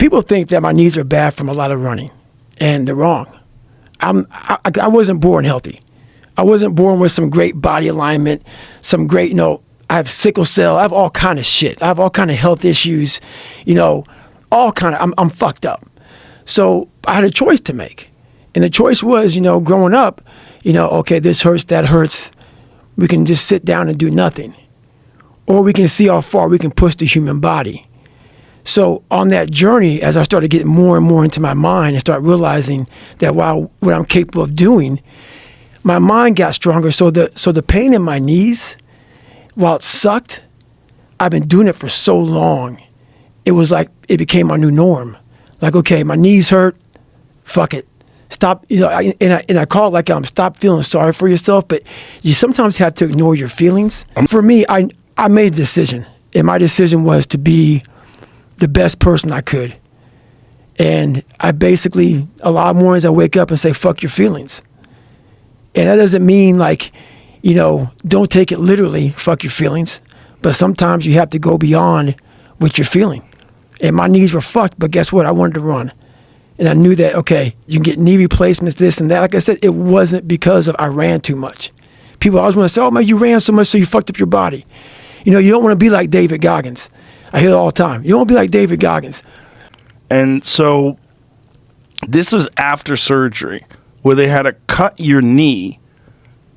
people think that my knees are bad from a lot of running, and they're wrong. I wasn't born healthy. I wasn't born with some great body alignment, some great, I have sickle cell. I have all kind of shit. I have all kind of health issues, all kind of, I'm fucked up. So I had a choice to make. And the choice was, growing up, okay, this hurts, that hurts. We can just sit down and do nothing. Or we can see how far we can push the human body. So on that journey, as I started getting more and more into my mind and start realizing that what I'm capable of doing, my mind got stronger. So the pain in my knees, while it sucked, I've been doing it for so long. It was like it became my new norm. Like, okay, my knees hurt, fuck it. Stop, and I call it like stop feeling sorry for yourself, but you sometimes have to ignore your feelings. For me, I made a decision, and my decision was to be the best person I could. And I basically, a lot of mornings I wake up and say, fuck your feelings. And that doesn't mean like, don't take it literally, fuck your feelings. But sometimes you have to go beyond what you're feeling. And my knees were fucked, but guess what? I wanted to run. And I knew that, okay, you can get knee replacements, this and that. Like I said, it wasn't because of I ran too much. People always want to say, oh man, you ran so much so you fucked up your body. You don't want to be like David Goggins. I hear it all the time. You don't want to be like David Goggins. And so this was after surgery where they had to cut your knee,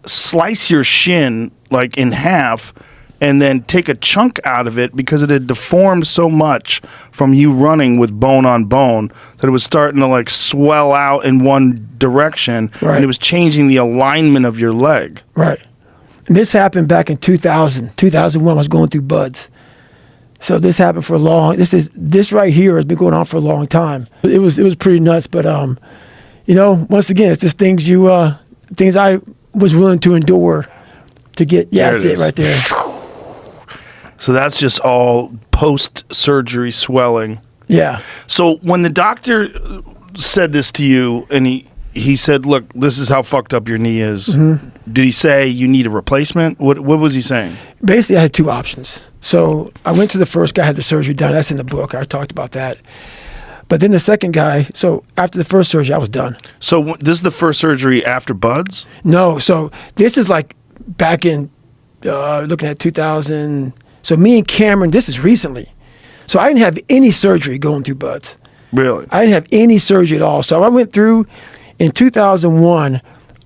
slice your shin like in half, and then take a chunk out of it because it had deformed so much from you running with bone on bone that it was starting to like swell out in one direction, right. And it was changing the alignment of your leg. Right. And this happened back in 2001. I was going through buds. So this happened for a long. This right here has been going on for a long time. It was pretty nuts, but once again, it's just things things I was willing to endure to get. Yeah, that's it right there. So that's just all post-surgery swelling. Yeah. So when the doctor said this to you, and he said, "Look, this is how fucked up your knee is," Did he say you need a replacement? What was he saying? Basically, I had two options. So I went to the first guy, had the surgery done. That's in the book. I talked about that. But then the second guy, so after the first surgery, I was done. So this is the first surgery after buds? No. So this is like back in, looking at 2000. So me and Cameron, this is recently. So I didn't have any surgery going through buds. Really? I didn't have any surgery at all. So I went through, in 2001,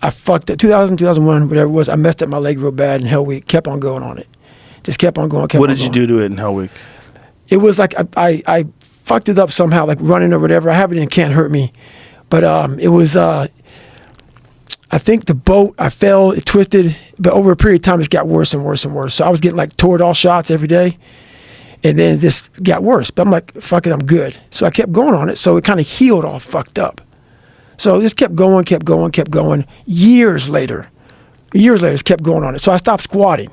I fucked up, 2001, whatever it was, I messed up my leg real bad in Hell Week, kept on going on it. Just kept on going, What did you do to it in Hell Week? It was like, I fucked it up somehow, like running or whatever. I have it in Can't Hurt Me. But it was, I think the boat, I fell, it twisted, but over a period of time, it got worse and worse and worse. So I was getting like Toradol shots every day. And then it just got worse. But I'm like, fuck it, I'm good. So I kept going on it. So it kind of healed all fucked up. So this kept going. Years later, it kept going on it. So I stopped squatting.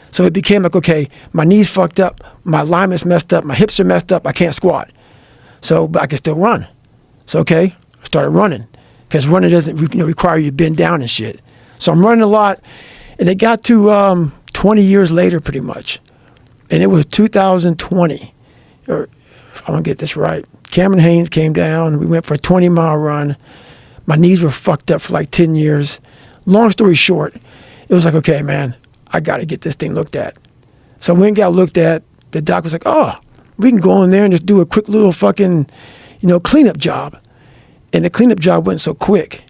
So it became like, okay, my knees fucked up, my alignment's messed up, my hips are messed up, I can't squat. So, but I can still run. So, okay, I started running. Because running doesn't require you to bend down and shit. So I'm running a lot. And it got to 20 years later, pretty much. And it was 2020, or I want to get this right. Cameron Haynes came down. We went for a 20-mile run. My knees were fucked up for like 10 years. Long story short, it was like, okay, man, I got to get this thing looked at. So when it got looked at, the doc was like, oh, we can go in there and just do a quick little fucking, cleanup job. And the cleanup job went so quick.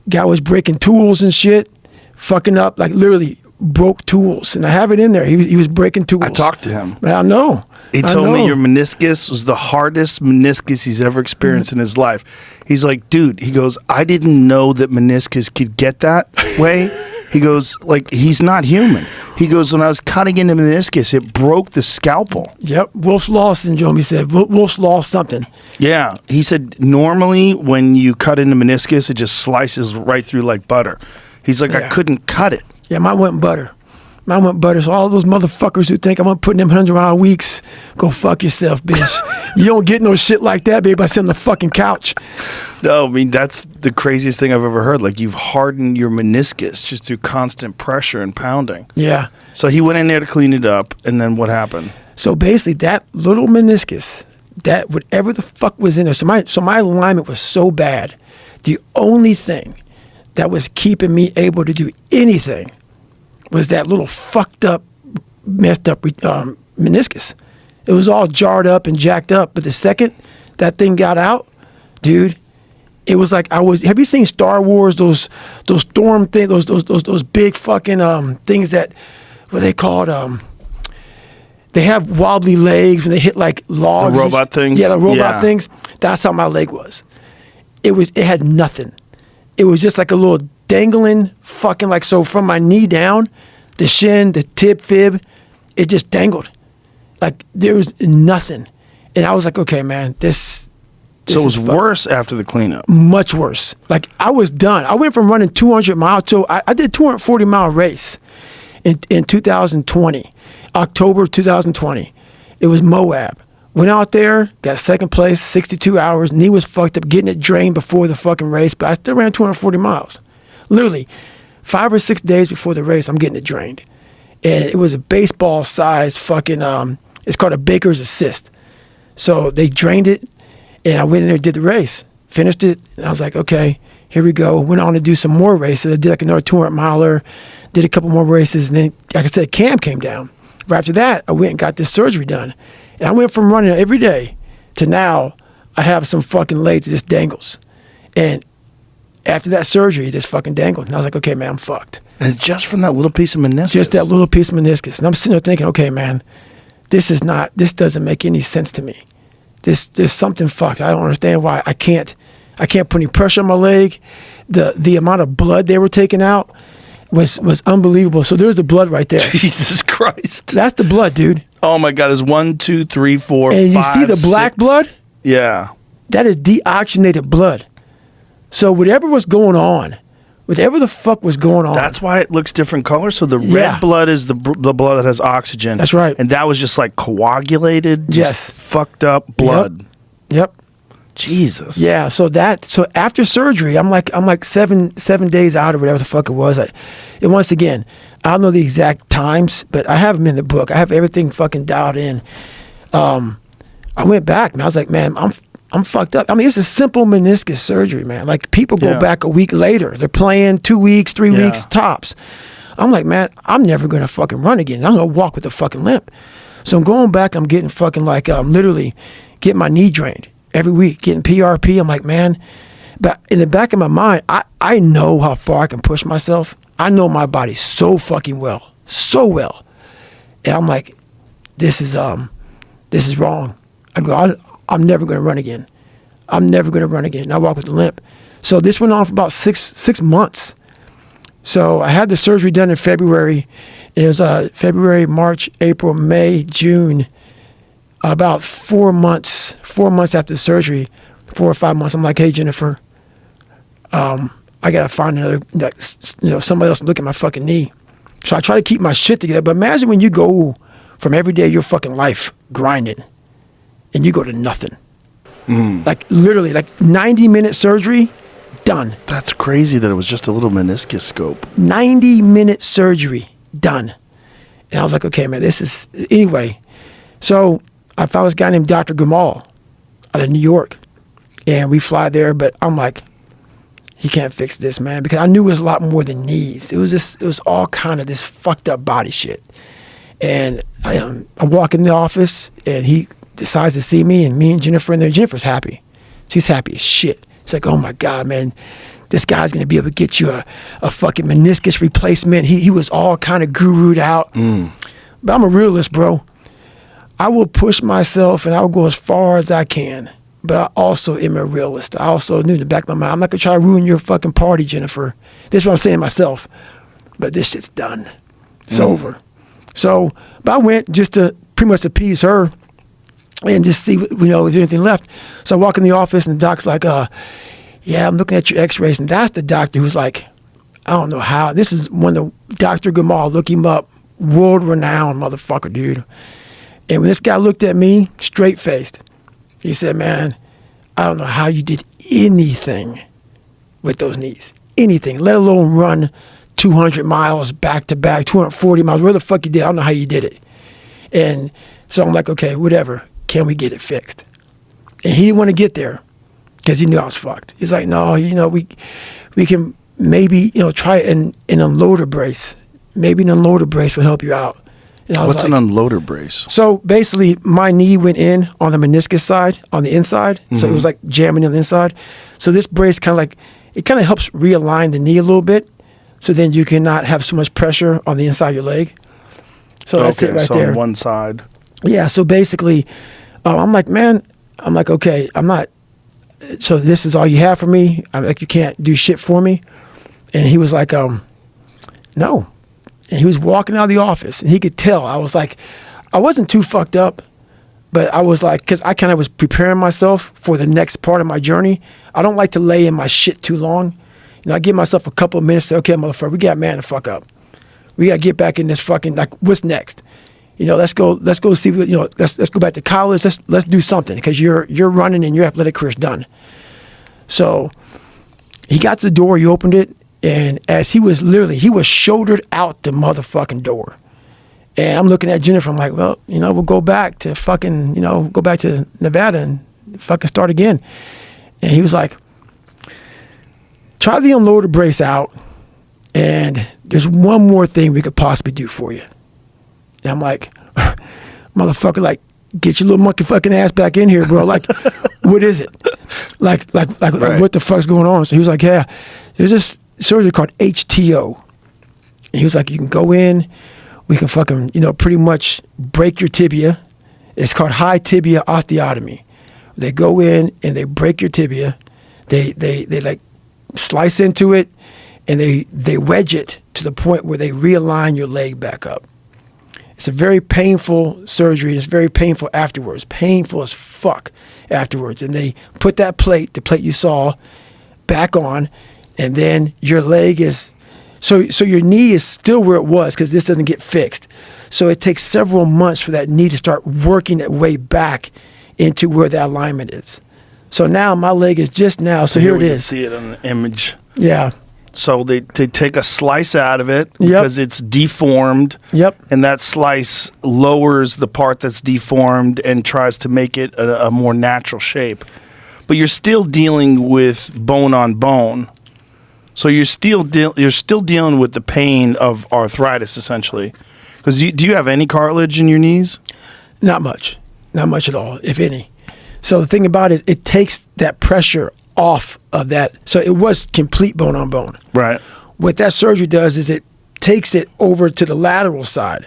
Guy was breaking tools and shit, fucking up, like literally broke tools. And I have it in there. He was breaking tools. I talked to him. I know. He told me your meniscus was the hardest meniscus he's ever experienced in his life. He's like, dude, he goes, I didn't know that meniscus could get that way. He goes, like, he's not human. He goes, when I was cutting into meniscus, it broke the scalpel. Yep, Wolf's Law syndrome, he said. Wolf's Law something. Yeah, he said, normally when you cut into meniscus, it just slices right through like butter. He's like, I couldn't cut it. Yeah, mine went butter. So all those motherfuckers who think I'm going to put in them 100-hour weeks, go fuck yourself, bitch. You don't get no shit like that, baby, by sitting on the fucking couch. No, I mean, that's the craziest thing I've ever heard. Like, you've hardened your meniscus just through constant pressure and pounding. Yeah. So he went in there to clean it up, and then what happened? So basically, that little meniscus, that whatever the fuck was in there. So my alignment was so bad. The only thing that was keeping me able to do anything was that little fucked up, messed up meniscus. It was all jarred up and jacked up. But the second that thing got out, dude, it was like I was. Have you seen Star Wars? Those storm things, those big fucking things that what are they called? They have wobbly legs when they hit like logs. The robot things. Yeah, the robot things. That's how my leg was. It had nothing. It was just like a little dangling fucking like, so from my knee down, the shin, the tib fib, it just dangled. Like there was nothing. And I was like, okay, man, this So it was worse after the cleanup. Much worse. Like I was done. I went from running 200 miles to, I did 240-mile race in 2020, October 2020. It was Moab. Went out there, got second place, 62 hours. Knee was fucked up, getting it drained before the fucking race, but I still ran 240 miles. Literally, 5 or 6 days before the race, I'm getting it drained. And it was a baseball size fucking, it's called a baker's assist. So they drained it, and I went in there and did the race. Finished it, and I was like, okay, here we go. Went on to do some more races. I did like another 200-miler, did a couple more races, and then, like I said, Cam came down. Right after that, I went and got this surgery done. And I went from running every day to now I have some fucking leg that just dangles. And after that surgery, it just fucking dangled. And I was like, okay, man, I'm fucked. And it's just from that little piece of meniscus. Just that little piece of meniscus. And I'm sitting there thinking, okay, man, this doesn't make any sense to me. There's something fucked. I don't understand why I can't put any pressure on my leg. The amount of blood they were taking out was unbelievable. So there's the blood right there. Jesus Christ. That's the blood, dude. Oh my God, there's 1, 2, 3, 4, and 5, you see the black 6. blood? Yeah. That is deoxygenated blood. So whatever was going on, whatever the fuck was going on. That's why it looks different colors. So the red blood is the blood that has oxygen. That's right. And that was just like coagulated, just fucked up blood. Yep. Jesus. Yeah. So after surgery, I'm like seven days out or whatever the fuck it was. And once again, I don't know the exact times, but I have them in the book. I have everything fucking dialed in. I went back, man. I was like, man, I'm fucked up. I mean, it's a simple meniscus surgery, man. Like people go back a week later. They're playing 2 weeks, 3 weeks tops. I'm like, man, I'm never gonna fucking run again. I'm gonna walk with a fucking limp. So I'm going back. I'm getting fucking like literally getting my knee drained every week, getting PRP. I'm like, man, but in the back of my mind, I know how far I can push myself. I know my body so fucking well, so well. And I'm like, this is wrong. I go, I'm never going to run again. I'm never going to run again. And I walk with a limp. So this went on for about six months. So I had the surgery done in February. It was February, March, April, May, June. About 4 months after the surgery, 4 or 5 months, I'm like, hey, Jennifer, I got to find somebody else to look at my fucking knee. So I try to keep my shit together. But imagine when you go from every day of your fucking life grinding and you go to nothing. Like literally, like 90-minute surgery, done. That's crazy that it was just a little meniscus scope. 90-minute surgery, done. And I was like, okay, man, anyway. So I found this guy named Dr. Gamal out of New York. And we fly there, but I'm like, he can't fix this, man. Because I knew it was a lot more than knees. It was all kind of this fucked up body shit. And I walk in the office, and he decides to see me, and me and Jennifer in there. Jennifer's happy. She's happy as shit. It's like, oh my God, man, this guy's going to be able to get you a fucking meniscus replacement. He was all kind of guru'd out. But I'm a realist, bro. I will push myself, and I will go as far as I can. But I also am a realist. I also knew in the back of my mind, I'm not going to try to ruin your fucking party, Jennifer. This is what I'm saying to myself. But this shit's done. It's over. So, but I went just to pretty much appease her and just see, if there's anything left. So I walk in the office, and the doc's like, yeah, I'm looking at your x-rays. And that's the doctor who's like, I don't know how. This is when Dr. Gamal, look him up, world-renowned motherfucker, dude. And when this guy looked at me, straight-faced, he said, man, I don't know how you did anything with those knees. Anything, let alone run 200 miles back-to-back, 240 miles, where the fuck you did. I don't know how you did it. And so I'm like, okay, whatever. Can we get it fixed? And he didn't want to get there because he knew I was fucked. He's like, no, we can maybe, try an unloader brace. Maybe an unloader brace will help you out. And I was What's an unloader brace? So basically, my knee went in on the meniscus side, on the inside. So it was like jamming on the inside. So this brace kind of helps realign the knee a little bit. So then you cannot have so much pressure on the inside of your leg. So that's it right there. On one side. Yeah, so basically, I'm like, man, okay, I'm not, so this is all you have for me? I'm like, you can't do shit for me? And he was like, no. And he was walking out of the office, and he could tell. I was like, I wasn't too fucked up, but I was like, because I kind of was preparing myself for the next part of my journey. I don't like to lay in my shit too long. I give myself a couple of minutes to say, okay, motherfucker, we got man to fuck up. We got to get back in this fucking, like, what's next? Let's go see, let's go back to college. Let's do something, because you're running and your athletic career's done. So he got to the door, he opened it, and as he was shouldered out the motherfucking door. And I'm looking at Jennifer, I'm like, well, we'll go back to fucking, go back to Nevada and fucking start again. And he was like, try the unloader brace out, and there's one more thing we could possibly do for you. And I'm like, motherfucker, like, get your little monkey fucking ass back in here, bro. Like, what is it? Like what the fuck's going on? So he was like, yeah, there's this surgery called HTO. And he was like, you can go in, we can fucking, pretty much break your tibia. It's called high tibia osteotomy. They go in and they break your tibia. They like slice into it, and they wedge it to the point where they realign your leg back up. It's a very painful surgery. It's very painful afterwards. Painful as fuck afterwards. And they put the plate you saw, back on, and then your leg is, so your knee is still where it was because this doesn't get fixed. So it takes several months for that knee to start working its way back into where that alignment is. So now my leg is just now, so here it is. See it on the image. Yeah. So they take a slice out of it because it's deformed. Yep. And that slice lowers the part that's deformed and tries to make it a more natural shape. But you're still dealing with bone on bone. So you're still dealing with the pain of arthritis, essentially. Because do you have any cartilage in your knees? Not much. Not much at all, if any. So the thing about it, it takes that pressure off of that. So it was complete bone on bone. Right. What that surgery does is it takes it over to the lateral side.